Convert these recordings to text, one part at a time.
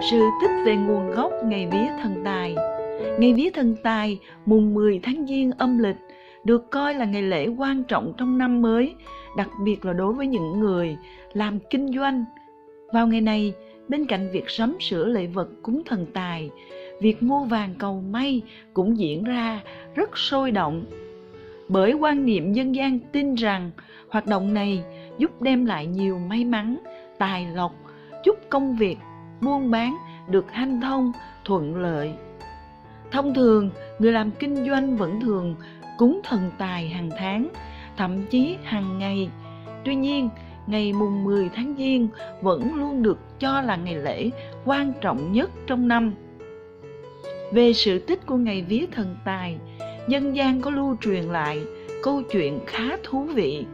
Sự tích về nguồn gốc ngày vía thần tài. Ngày vía thần tài mùng 10 tháng Giêng âm lịch được coi là ngày lễ quan trọng trong năm mới, đặc biệt là đối với những người làm kinh doanh. Vào ngày này, bên cạnh việc sắm sửa lễ vật cúng thần tài, việc mua vàng cầu may cũng diễn ra rất sôi động. Bởi quan niệm dân gian tin rằng hoạt động này giúp đem lại nhiều may mắn, tài lộc, giúp công việc, buôn bán được hanh thông, thuận lợi. Thông thường, người làm kinh doanh vẫn thường cúng thần tài hàng tháng, thậm chí hàng ngày. Tuy nhiên, ngày mùng 10 tháng Giêng vẫn luôn được cho là ngày lễ quan trọng nhất trong năm. Về sự tích của ngày vía thần tài, dân gian có lưu truyền lại câu chuyện khá thú vị.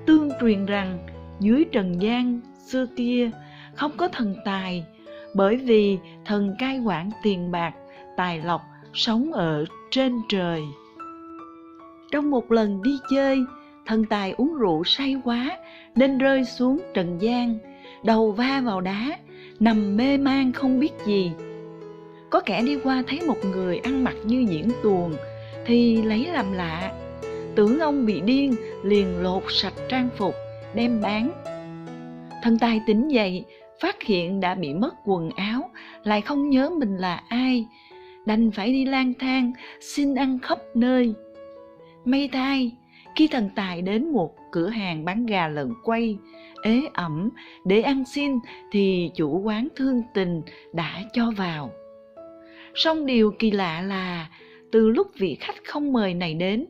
Tương truyền rằng dưới trần gian xưa kia không có thần tài, bởi vì thần cai quản tiền bạc, tài lộc sống ở trên trời. Trong một lần đi chơi, thần tài uống rượu say quá nên rơi xuống trần gian, đầu va vào đá, nằm mê man không biết gì. Có kẻ đi qua thấy một người ăn mặc như diễn tuồng thì lấy làm lạ, tưởng ông bị điên liền lột sạch trang phục đem bán. Thần tài tỉnh dậy, phát hiện đã bị mất quần áo, lại không nhớ mình là ai, đành phải đi lang thang xin ăn khắp nơi. May thay, khi thần tài đến một cửa hàng bán gà lợn quay ế ẩm để ăn xin thì chủ quán thương tình đã cho vào. Song điều kỳ lạ là từ lúc vị khách không mời này đến,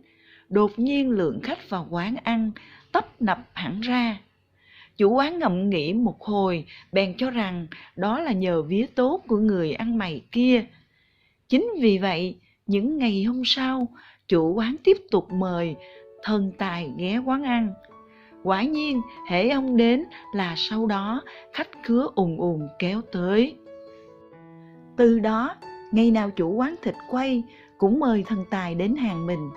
đột nhiên lượng khách vào quán ăn tấp nập hẳn ra. Chủ quán ngẫm nghĩ một hồi, bèn cho rằng đó là nhờ vía tốt của người ăn mày kia. Chính vì vậy, những ngày hôm sau, chủ quán tiếp tục mời thần tài ghé quán ăn. Quả nhiên, hễ ông đến là sau đó khách khứa ùn ùn kéo tới. Từ đó, ngày nào chủ quán thịt quay cũng mời thần tài đến hàng mình.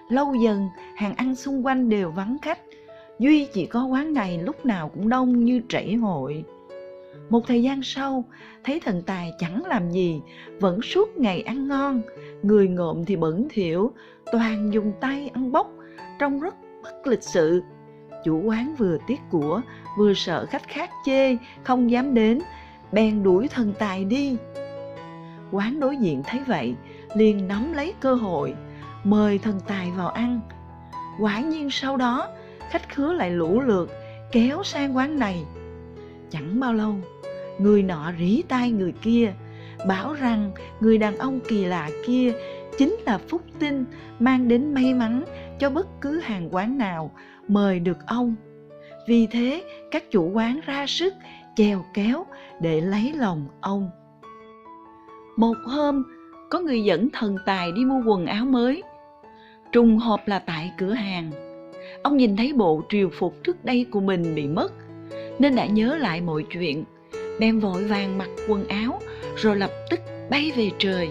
Lâu dần, hàng ăn xung quanh đều vắng khách, duy chỉ có quán này lúc nào cũng đông như trẩy hội. Một thời gian sau, thấy thần tài chẳng làm gì, vẫn suốt ngày ăn ngon, người ngộm thì bẩn thỉu, toàn dùng tay ăn bốc, trông rất bất lịch sự. Chủ quán vừa tiếc của, vừa sợ khách khác chê, không dám đến, bèn đuổi thần tài đi. Quán đối diện thấy vậy, liền nắm lấy cơ hội, mời thần tài vào ăn. Quả nhiên sau đó, khách khứa lại lũ lượt kéo sang quán này. Chẳng bao lâu, người nọ rỉ tai người kia, bảo rằng người đàn ông kỳ lạ kia chính là phúc tinh mang đến may mắn cho bất cứ hàng quán nào mời được ông. Vì thế, các chủ quán ra sức chèo kéo để lấy lòng ông. Một hôm, có người dẫn thần tài đi mua quần áo mới. Trùng hợp là tại cửa hàng. Ông nhìn thấy bộ triều phục trước đây của mình bị mất, nên đã nhớ lại mọi chuyện, bèn vội vàng mặc quần áo rồi lập tức bay về trời.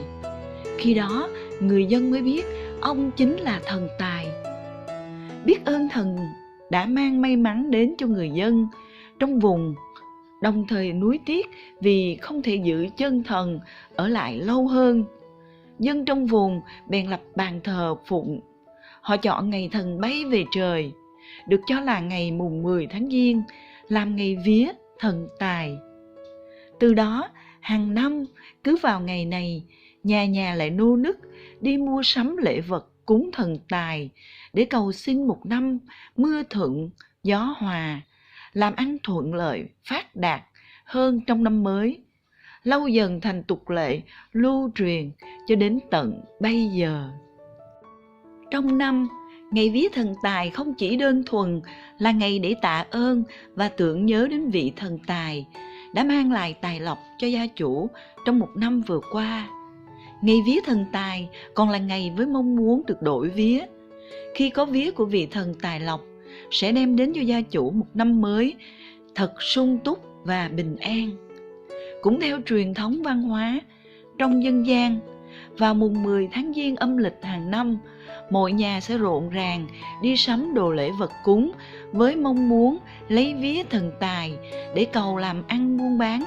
Khi đó, người dân mới biết ông chính là thần tài. Biết ơn thần đã mang may mắn đến cho người dân trong vùng, đồng thời nuối tiếc vì không thể giữ chân thần ở lại lâu hơn. Dân trong vùng bèn lập bàn thờ phụng. Họ chọn ngày thần bay về trời, được cho là ngày mùng 10 tháng Giêng, làm ngày vía thần tài. Từ đó, hàng năm, cứ vào ngày này, nhà nhà lại nô nức đi mua sắm lễ vật cúng thần tài để cầu xin một năm mưa thuận, gió hòa, làm ăn thuận lợi, phát đạt hơn trong năm mới. Lâu dần thành tục lệ, lưu truyền cho đến tận bây giờ. Trong năm, ngày vía thần tài không chỉ đơn thuần là ngày để tạ ơn và tưởng nhớ đến vị thần tài đã mang lại tài lộc cho gia chủ trong một năm vừa qua. Ngày vía thần tài còn là ngày với mong muốn được đổi vía. Khi có vía của vị thần tài lộc, sẽ đem đến cho gia chủ một năm mới thật sung túc và bình an. Cũng theo truyền thống văn hóa, trong dân gian, vào mùng 10 tháng Giêng âm lịch hàng năm, mọi nhà sẽ rộn ràng đi sắm đồ lễ vật cúng với mong muốn lấy vía thần tài để cầu làm ăn buôn bán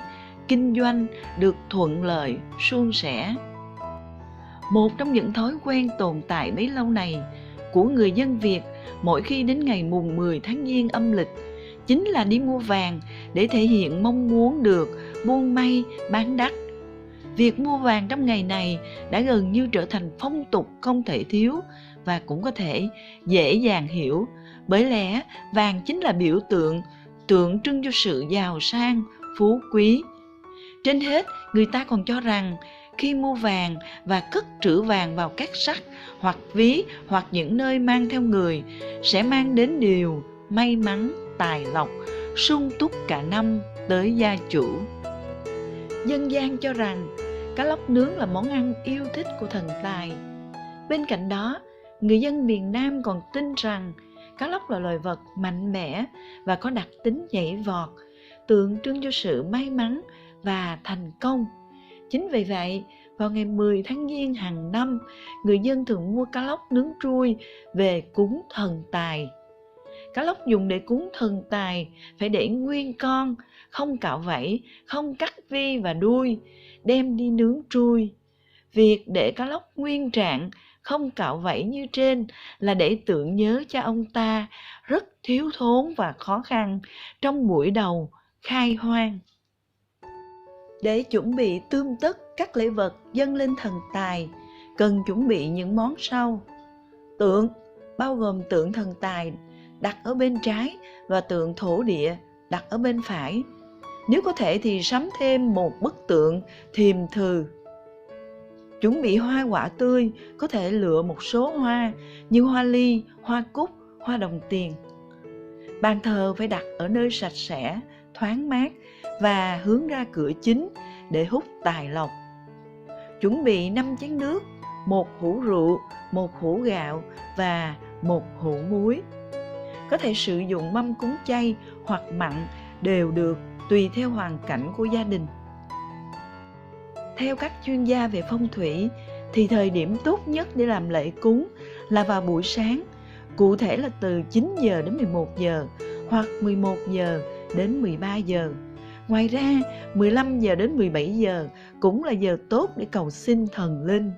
kinh doanh được thuận lợi, suôn sẻ. Một trong những thói quen tồn tại bấy lâu này của người dân Việt mỗi khi đến ngày mùng 10 tháng Giêng âm lịch chính là đi mua vàng để thể hiện mong muốn được buôn may bán đắt. Việc mua vàng trong ngày này đã gần như trở thành phong tục không thể thiếu và cũng có thể dễ dàng hiểu, bởi lẽ vàng chính là biểu tượng tượng trưng cho sự giàu sang, phú quý. Trên hết, người ta còn cho rằng khi mua vàng và cất trữ vàng vào két sắt hoặc ví hoặc những nơi mang theo người sẽ mang đến điều may mắn, tài lộc, sung túc cả năm tới gia chủ. Dân gian cho rằng cá lóc nướng là món ăn yêu thích của thần tài. Bên cạnh đó, người dân miền Nam còn tin rằng cá lóc là loài vật mạnh mẽ và có đặc tính nhảy vọt, tượng trưng cho sự may mắn và thành công. Chính vì vậy, vào ngày 10 tháng Giêng hàng năm, người dân thường mua cá lóc nướng trui về cúng thần tài. Cá lóc dùng để cúng thần tài phải để nguyên con, không cạo vảy, không cắt vi và đuôi, đem đi nướng trui. Việc để cá lóc nguyên trạng, không cạo vảy như trên là để tưởng nhớ cho ông ta rất thiếu thốn và khó khăn trong buổi đầu khai hoang. Để chuẩn bị tươm tất các lễ vật dâng lên thần tài, cần chuẩn bị những món sau. Tượng, bao gồm tượng thần tài đặt ở bên trái và tượng thổ địa đặt ở bên phải. Nếu có thể thì sắm thêm một bức tượng thiềm thừ. Chuẩn bị hoa quả tươi, có thể lựa một số hoa như hoa ly, hoa cúc, hoa đồng tiền. Bàn thờ phải đặt ở nơi sạch sẽ, thoáng mát và hướng ra cửa chính để hút tài lộc. Chuẩn bị 5 chén nước, 1 hũ rượu, 1 hũ gạo và 1 hũ muối. Có thể sử dụng mâm cúng chay hoặc mặn đều được, tùy theo hoàn cảnh của gia đình. Theo các chuyên gia về phong thủy thì thời điểm tốt nhất để làm lễ cúng là vào buổi sáng, cụ thể là từ 9 giờ đến 11 giờ hoặc 11 giờ đến 13 giờ. Ngoài ra, 15 giờ đến 17 giờ cũng là giờ tốt để cầu xin thần linh.